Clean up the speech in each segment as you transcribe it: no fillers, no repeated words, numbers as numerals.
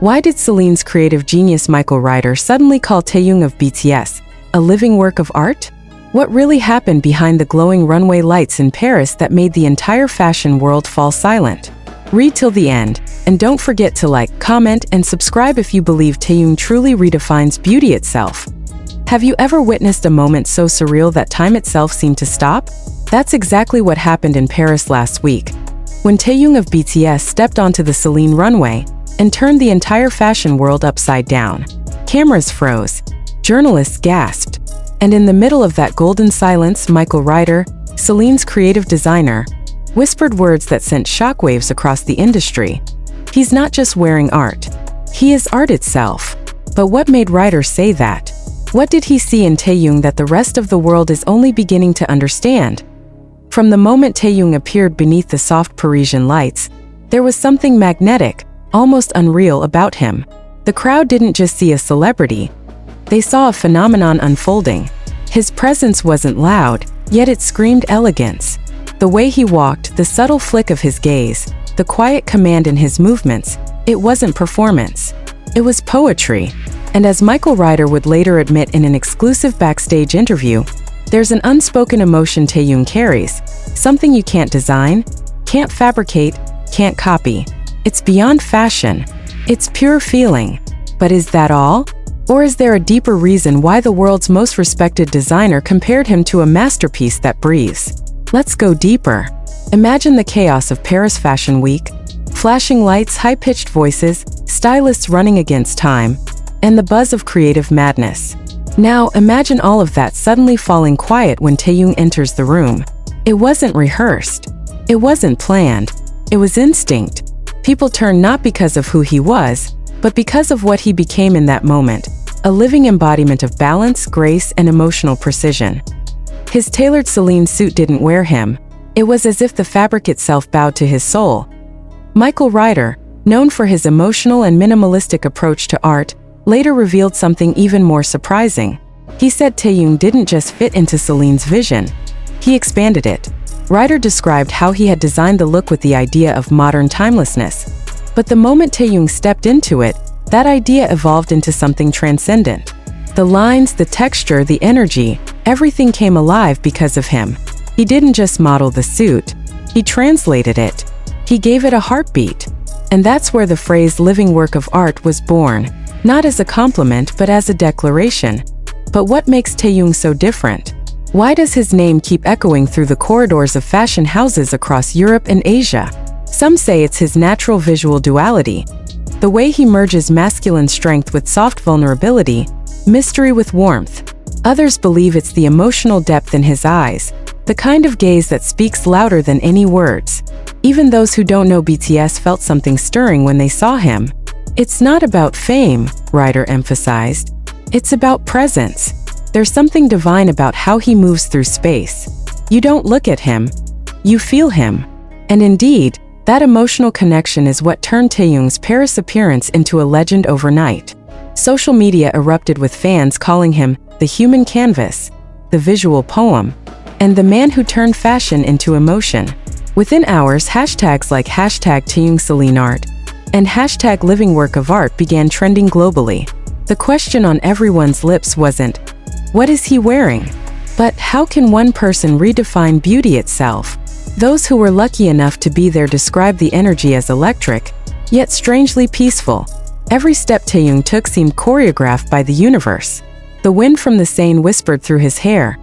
Why did Celine's creative genius Michael Ryder suddenly call Taehyung of BTS a living work of art? What really happened behind the glowing runway lights in Paris that made the entire fashion world fall silent? Read till the end, and don't forget to like, comment, and subscribe if you believe Taehyung truly redefines beauty itself. Have you ever witnessed a moment so surreal that time itself seemed to stop? That's exactly what happened in Paris last week, when Taehyung of BTS stepped onto the Celine runway and turned the entire fashion world upside down. Cameras froze, journalists gasped, and in the middle of that golden silence, Michael Ryder, Celine's creative designer, whispered words that sent shockwaves across the industry. He's not just wearing art. He is art itself. But what made Ryder say that? What did he see in Taehyung that the rest of the world is only beginning to understand? From the moment Taehyung appeared beneath the soft Parisian lights, there was something magnetic, almost unreal about him. The crowd didn't just see a celebrity. They saw a phenomenon unfolding. His presence wasn't loud, yet it screamed elegance. The way he walked, the subtle flick of his gaze, the quiet command in his movements, it wasn't performance. It was poetry. And as Michael Ryder would later admit in an exclusive backstage interview, there's an unspoken emotion Taehyung carries, something you can't design, can't fabricate, can't copy. It's beyond fashion. It's pure feeling. But is that all? Or is there a deeper reason why the world's most respected designer compared him to a masterpiece that breathes? Let's go deeper. Imagine the chaos of Paris Fashion Week, flashing lights, high-pitched voices, stylists running against time, and the buzz of creative madness. Now, imagine all of that suddenly falling quiet when Taehyung enters the room. It wasn't rehearsed. It wasn't planned. It was instinct. People turned not because of who he was, but because of what he became in that moment, a living embodiment of balance, grace, and emotional precision. His tailored Celine suit didn't wear him. It was as if the fabric itself bowed to his soul. Michael Ryder, known for his emotional and minimalistic approach to art, later revealed something even more surprising. He said Taehyung didn't just fit into Celine's vision. He expanded it. Ryder described how he had designed the look with the idea of modern timelessness. But the moment Taehyung stepped into it, that idea evolved into something transcendent. The lines, the texture, the energy, everything came alive because of him. He didn't just model the suit. He translated it. He gave it a heartbeat. And that's where the phrase living work of art was born. Not as a compliment, but as a declaration. But what makes Taehyung so different? Why does his name keep echoing through the corridors of fashion houses across Europe and Asia? Some say it's his natural visual duality. The way he merges masculine strength with soft vulnerability, mystery with warmth. Others believe it's the emotional depth in his eyes, the kind of gaze that speaks louder than any words. Even those who don't know BTS felt something stirring when they saw him. It's not about fame, Ryder emphasized. It's about presence. There's something divine about how he moves through space. You don't look at him, you feel him. And indeed, that emotional connection is what turned Taehyung's Paris appearance into a legend overnight. Social media erupted with fans calling him the human canvas, the visual poem, and the man who turned fashion into emotion. Within hours, hashtags like #TaehyungCelineArt and #LivingWorkOfArt began trending globally. The question on everyone's lips wasn't, what is he wearing? But how can one person redefine beauty itself? Those who were lucky enough to be there described the energy as electric, yet strangely peaceful. Every step Taehyung took seemed choreographed by the universe. The wind from the Seine whispered through his hair.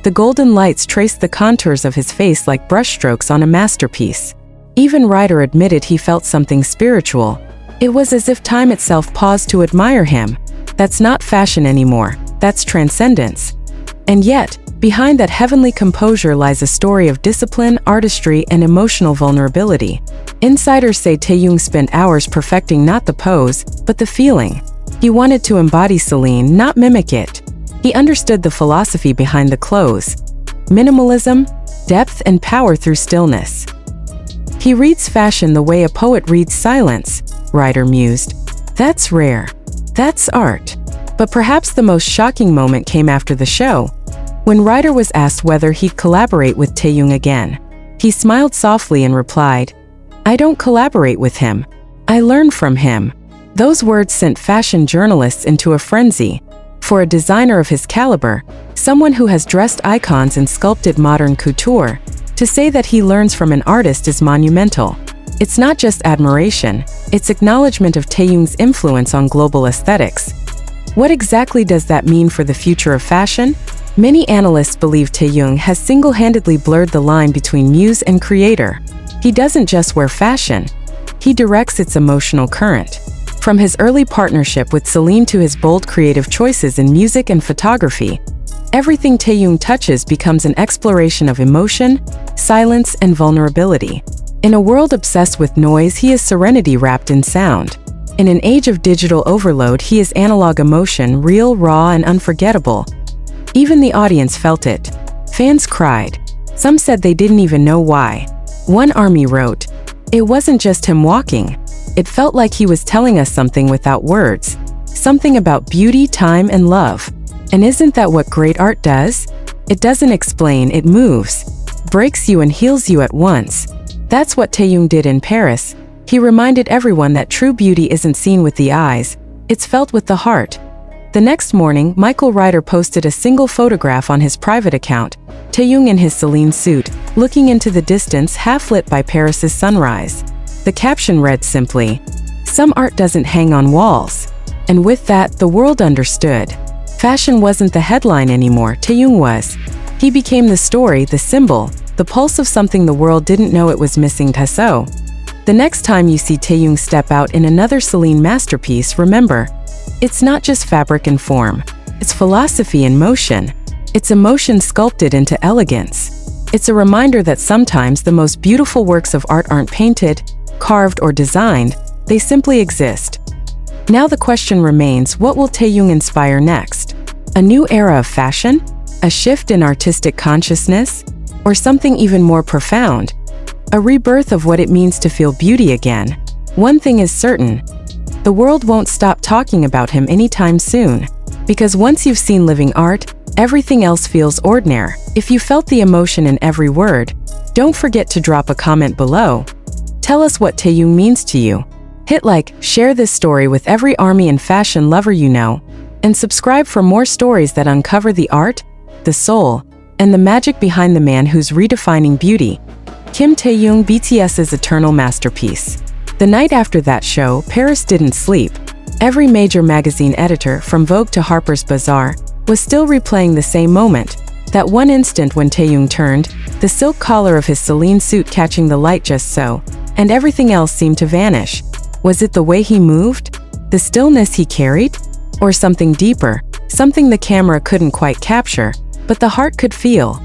The golden lights traced the contours of his face like brushstrokes on a masterpiece. Even Ryder admitted he felt something spiritual. It was as if time itself paused to admire him. That's not fashion anymore, that's transcendence. And yet, behind that heavenly composure lies a story of discipline, artistry, and emotional vulnerability. Insiders say Taehyung spent hours perfecting not the pose, but the feeling. He wanted to embody Celine, not mimic it. He understood the philosophy behind the clothes. Minimalism, depth, and power through stillness. He reads fashion the way a poet reads silence, Ryder mused. That's rare. That's art. But perhaps the most shocking moment came after the show, when Ryder was asked whether he'd collaborate with Taehyung again. He smiled softly and replied, "I don't collaborate with him. I learn from him." Those words sent fashion journalists into a frenzy. For a designer of his caliber, someone who has dressed icons and sculpted modern couture, to say that he learns from an artist is monumental. It's not just admiration, it's acknowledgement of Taehyung's influence on global aesthetics. What exactly does that mean for the future of fashion? Many analysts believe Taehyung has single-handedly blurred the line between muse and creator. He doesn't just wear fashion, he directs its emotional current. From his early partnership with Celine to his bold creative choices in music and photography, everything Taehyung touches becomes an exploration of emotion, silence, and vulnerability. In a world obsessed with noise, he is serenity wrapped in sound. In an age of digital overload, he is analog emotion, real, raw, and unforgettable. Even the audience felt it. Fans cried. Some said they didn't even know why. One ARMY wrote, "It wasn't just him walking. It felt like he was telling us something without words. Something about beauty, time, and love. And isn't that what great art does? It doesn't explain, it moves, breaks you and heals you at once." That's what Taehyung did in Paris. He reminded everyone that true beauty isn't seen with the eyes, it's felt with the heart. The next morning, Michael Ryder posted a single photograph on his private account, Taehyung in his Celine suit, looking into the distance, half-lit by Paris's sunrise. The caption read simply, "Some art doesn't hang on walls." And with that, the world understood. Fashion wasn't the headline anymore, Taehyung was. He became the story, the symbol, the pulse of something the world didn't know it was missing. So, the next time you see Taehyung step out in another Celine masterpiece, remember, it's not just fabric and form, it's philosophy in motion. It's emotion sculpted into elegance. It's a reminder that sometimes the most beautiful works of art aren't painted, carved, or designed, they simply exist. Now the question remains, what will Taehyung inspire next? A new era of fashion? A shift in artistic consciousness? Or something even more profound? A rebirth of what it means to feel beauty again? One thing is certain, the world won't stop talking about him anytime soon. Because once you've seen living art, everything else feels ordinary. If you felt the emotion in every word, don't forget to drop a comment below. Tell us what Taehyung means to you. Hit like, share this story with every ARMY and fashion lover you know, and subscribe for more stories that uncover the art, the soul, and the magic behind the man who's redefining beauty. Kim Taehyung, BTS's eternal masterpiece. The night after that show, Paris didn't sleep. Every major magazine editor, from Vogue to Harper's Bazaar, was still replaying the same moment. That one instant when Taehyung turned, the silk collar of his Celine suit catching the light just so, and everything else seemed to vanish. Was it the way he moved? The stillness he carried? Or something deeper, something the camera couldn't quite capture, but the heart could feel?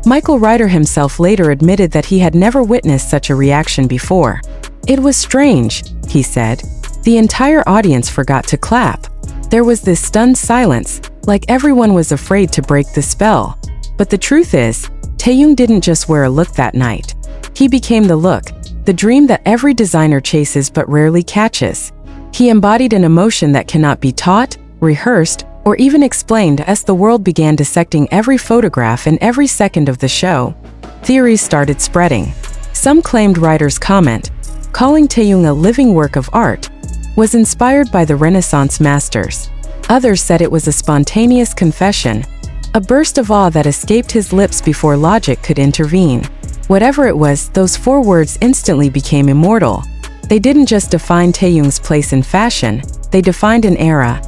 Michael Ryder himself later admitted that he had never witnessed such a reaction before. "It was strange," he said. "The entire audience forgot to clap. There was this stunned silence, like everyone was afraid to break the spell." But the truth is, Taehyung didn't just wear a look that night. He became the look, the dream that every designer chases but rarely catches. He embodied an emotion that cannot be taught, rehearsed, or even explained. As the world began dissecting every photograph and every second of the show, theories started spreading. Some claimed Ryder's comment, calling Taehyung a living work of art, was inspired by the Renaissance masters. Others said it was a spontaneous confession, a burst of awe that escaped his lips before logic could intervene. Whatever it was, those 4 words instantly became immortal. They didn't just define Taehyung's place in fashion, they defined an era.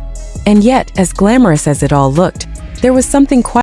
And yet, as glamorous as it all looked, there was something quiet